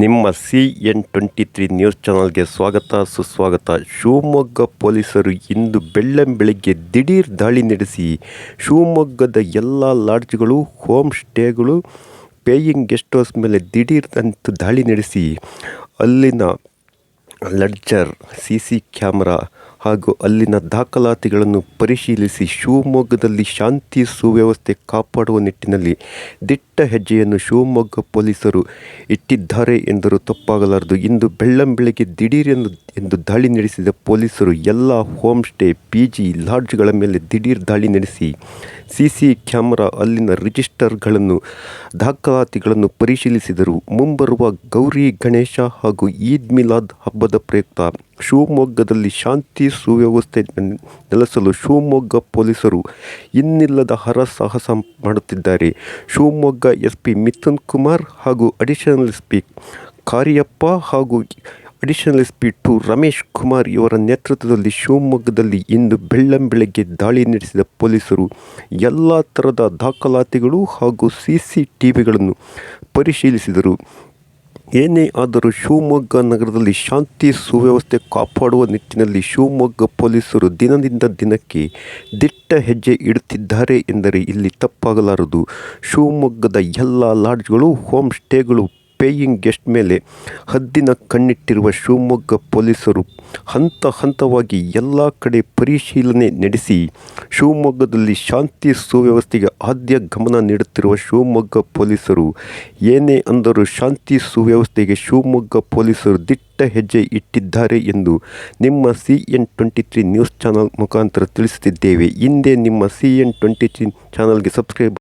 ನಿಮ್ಮ CN23 news ಚಾನಲ್ಗೆ ಸ್ವಾಗತ ಸುಸ್ವಾಗತ. ಶಿವಮೊಗ್ಗ ಪೊಲೀಸರು ಇಂದು ಬೆಳ್ಳಂಬೆಳಗ್ಗೆ ದಿಢೀರ್ ದಾಳಿ ನಡೆಸಿ ಶಿವಮೊಗ್ಗದ ಎಲ್ಲ ಲಾಡ್ಜ್ಗಳು, ಹೋಮ್ ಸ್ಟೇಗಳು, ಪೇಯಿಂಗ್ ಗೆಸ್ಟ್ ಹೌಸ್ ಮೇಲೆ ದಿಢೀರ್ ಅಂತ ದಾಳಿ ನಡೆಸಿ ಅಲ್ಲಿನ ಲೆಡ್ಜರ್, CC ಕ್ಯಾಮರಾ ಹಾಗೂ ಅಲ್ಲಿನ ದಾಖಲಾತಿಗಳನ್ನು ಪರಿಶೀಲಿಸಿ ಶಿವಮೊಗ್ಗದಲ್ಲಿ ಶಾಂತಿ ಸುವ್ಯವಸ್ಥೆ ಕಾಪಾಡುವ ನಿಟ್ಟಿನಲ್ಲಿ ದಿಟ್ಟ ಹೆಜ್ಜೆಯನ್ನು ಶಿವಮೊಗ್ಗ ಪೊಲೀಸರು ಇಟ್ಟಿದ್ದಾರೆ ಎಂದರೂ ತಪ್ಪಾಗಲಾರದು. ಇಂದು ಬೆಳ್ಳಂಬೆಳಗ್ಗೆ ದಿಢೀರ್ ಎಂದು ದಾಳಿ ನಡೆಸಿದ ಪೊಲೀಸರು ಎಲ್ಲ ಹೋಮ್ ಸ್ಟೇ, PG, ಲಾಡ್ಜ್ಗಳ ಮೇಲೆ ದಿಢೀರ್ ದಾಳಿ ನಡೆಸಿ CC ಕ್ಯಾಮರಾ, ಅಲ್ಲಿನ ರಿಜಿಸ್ಟರ್ಗಳನ್ನು, ದಾಖಲಾತಿಗಳನ್ನು ಪರಿಶೀಲಿಸಿದರು. ಮುಂಬರುವ ಗೌರಿ ಗಣೇಶ ಹಾಗೂ ಈದ್ ಮಿಲಾದ್ ಹಬ್ಬದ ಪ್ರಯುಕ್ತ ಶಿವಮೊಗ್ಗದಲ್ಲಿ ಶಾಂತಿ ಸುವ್ಯವಸ್ಥೆ ನೆಲೆಸಲು ಶಿವಮೊಗ್ಗ ಪೊಲೀಸರು ಇನ್ನಿಲ್ಲದ ಹರಸಾಹಸ ಮಾಡುತ್ತಿದ್ದಾರೆ. ಶಿವಮೊಗ್ಗ SP ಮಿಥುನ್ ಕುಮಾರ್ ಹಾಗೂ ಅಡಿಷನಲ್ SP ಕಾರಿಯಪ್ಪ ಹಾಗೂ ಅಡಿಷನಲ್ SP 2 ರಮೇಶ್ ಕುಮಾರ್ ಇವರ ನೇತೃತ್ವದಲ್ಲಿ ಶಿವಮೊಗ್ಗದಲ್ಲಿ ಇಂದು ಬೆಳ್ಳಂಬೆಳಗ್ಗೆ ದಾಳಿ ನಡೆಸಿದ ಪೊಲೀಸರು ಎಲ್ಲ ಥರದ ದಾಖಲಾತಿಗಳು ಹಾಗೂ CCTVಗಳನ್ನು ಪರಿಶೀಲಿಸಿದರು. ಏನೇ ಆದರೂ ಶಿವಮೊಗ್ಗ ನಗರದಲ್ಲಿ ಶಾಂತಿ ಸುವ್ಯವಸ್ಥೆ ಕಾಪಾಡುವ ನಿಟ್ಟಿನಲ್ಲಿ ಶಿವಮೊಗ್ಗ ಪೊಲೀಸರು ದಿನದಿಂದ ದಿನಕ್ಕೆ ದಿಟ್ಟ ಹೆಜ್ಜೆ ಇಡುತ್ತಿದ್ದಾರೆ ಎಂದರೆ ಇಲ್ಲಿ ತಪ್ಪಾಗಲಾರದು. ಶಿವಮೊಗ್ಗದ ಎಲ್ಲ ಲಾಡ್ಜ್ಗಳು, ಹೋಮ್ ಸ್ಟೇಗಳು, ಪೇಯಿಂಗ್ ಗೆಸ್ಟ್ ಮೇಲೆ ಹದ್ದಿನ ಕಣ್ಣಿಟ್ಟಿರುವ ಶಿವಮೊಗ್ಗ ಪೊಲೀಸರು ಹಂತ ಹಂತವಾಗಿ ಎಲ್ಲ ಕಡೆ ಪರಿಶೀಲನೆ ನಡೆಸಿ ಶಿವಮೊಗ್ಗದಲ್ಲಿ ಶಾಂತಿ ಸುವ್ಯವಸ್ಥೆಗೆ ಆದ್ಯ ಗಮನ ನೀಡುತ್ತಿರುವ ಶಿವಮೊಗ್ಗ ಪೊಲೀಸರು ಏನೇ ಅಂದರೂ ಶಾಂತಿ ಸುವ್ಯವಸ್ಥೆಗೆ ಶಿವಮೊಗ್ಗ ಪೊಲೀಸರು ದಿಟ್ಟ ಹೆಜ್ಜೆ ಇಟ್ಟಿದ್ದಾರೆ ಎಂದು ನಿಮ್ಮ CN23 ನ್ಯೂಸ್ ಚಾನಲ್ ಮುಖಾಂತರ ತಿಳಿಸುತ್ತಿದ್ದೇವೆ. ಹಿಂದೆ ನಿಮ್ಮ CN23 ಚಾನಲ್ಗೆ ಸಬ್ಸ್ಕ್ರೈಬ್